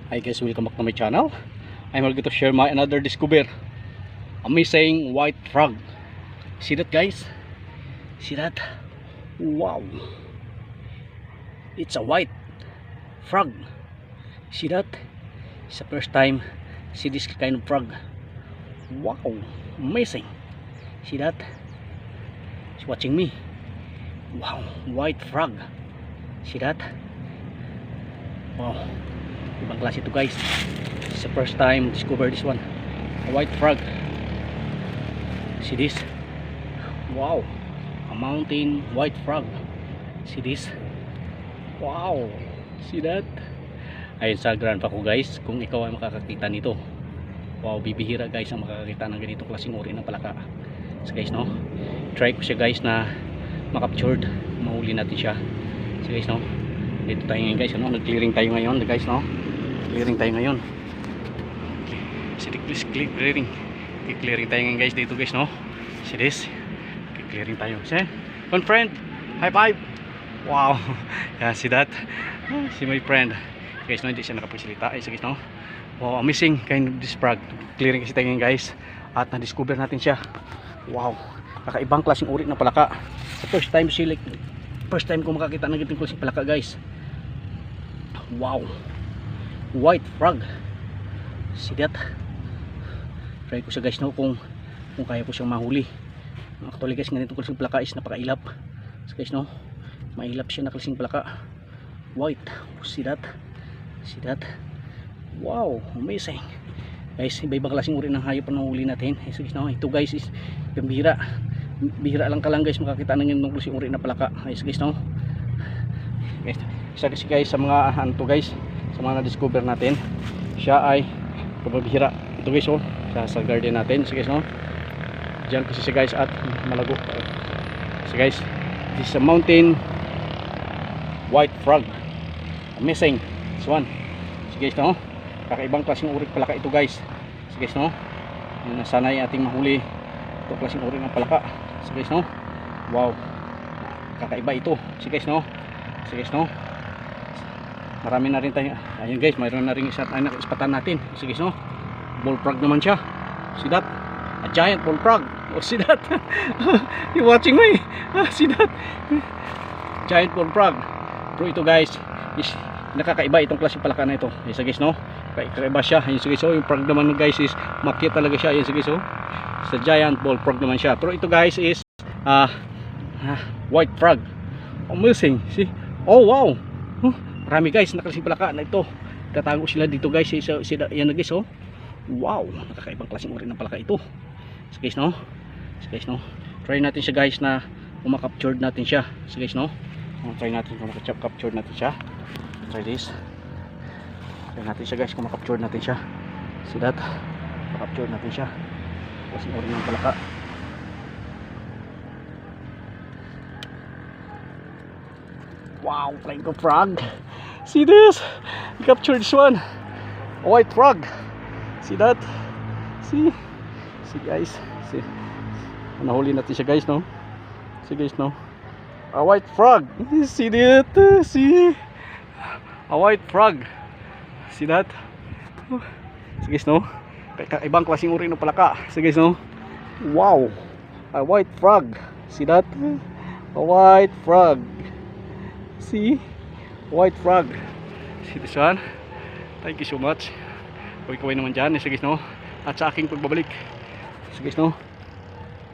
Hi guys, welcome back to my channel. I'm going to share my another discover. Amazing white frog. See that guys? See that? Wow. It's a white frog. See that? It's the first time I see this kind of frog. Wow, amazing. See that? It's watching me. Wow, white frog. See that? Wow, ibang klase ito guys. It's the first time discover this one, a white frog. See this? Wow, a mountain white frog. See this? Wow, see that? Ayun sa grandpa ko guys, kung ikaw ay makakakita nito. Wow, bibihira guys ang makakakita ng ganito klaseng uri ng palaka. So guys, no, try ko siya guys na makaptured, mahuli natin siya. So guys, no, dito tayo ngayon guys, ano, nag-clearing tayo ngayon guys, no, clearing tayo ngayon. Please clearing, clearing tayo ngayon guys dito guys, no. See this? Clearing tayo. See? One friend, high five. Wow. Yeah, see that? See my friend guys, no, hindi siya nakapagsalita. So guys, no, wow, amazing kind of this frog. Clearing kasi tayo ngayon guys, at na-discover natin siya. Wow, kakaibang klaseng uri ng palaka. Sa first time ko makakita ng ganitong klaseng palaka guys. Wow, white frog. See that? Try ko siya guys, no, kung kaya ko siyang mahuli. Actually guys, ganitong klaseng palaka is napakailap. So guys, no, mailap siya na klaseng palaka. White. See that? See that? Wow, amazing guys. Iba-ibang klaseng uri ng hayop na nahuli natin. So guys, no, ito guys is bihira lang ka lang guys makakita ng ganitong klaseng uri na palaka. So guys, no, guys, isa kasi guys sa mga to guys, sa mga na-discover natin, siya ay kababihira. Ito guys, oh, sa garden natin. So guys, no, dyan kasi siya guys at malago. So guys, this is a mountain white frog. Amazing this one. So guys, no, kakaibang klaseng uri palaka ito guys. So guys, no, nasanay ating mahuli ito klaseng uri ng palaka. So guys, no, wow, kakaiba ito. So guys, no, so guys, no, marami na rin tayo. Ayun guys, mayroon na rin isa tayo ispatan natin. So guys, no, bullfrog naman siya. See that? A giant bullfrog. Oh, see that? You watching me? See that? Giant bullfrog. Pero ito guys is nakakaiba itong klaseng palaka na ito. Yes guys, no, kakaiba siya. Yes guys, so yung frog naman guys is makita talaga siya. Yes guys, so sa giant bullfrog naman siya. Pero ito guys is white frog. Amazing. See? Oh wow, marami guys na klaseng palaka na ito. Tatago sila dito guys. Yan na guys, oh. Wow, nakakaibang klaseng uri ng palaka ito. So guys, no, so guys, no, try natin siya guys na umakapture natin siya. So guys, no, try natin kung makapture natin siya. Try this. Try natin siya guys kung makapture natin siya. See that? Makapture natin siya. Klaseng uri ng palaka. Wow, flying frog. See this? Capture this one. A white frog. See that? See? See guys. See. Nahuli natin siya guys, no? See guys, no? A white frog. See that? See? A white frog. See that? See guys, no? Ibang klaseng uri ng palaka. See guys, no? Wow. A white frog. See that? A white frog. See? White frog. See this one? Thank you so much. Kaway naman dyan. So guys, no, at sa aking pagbabalik. So guys, no,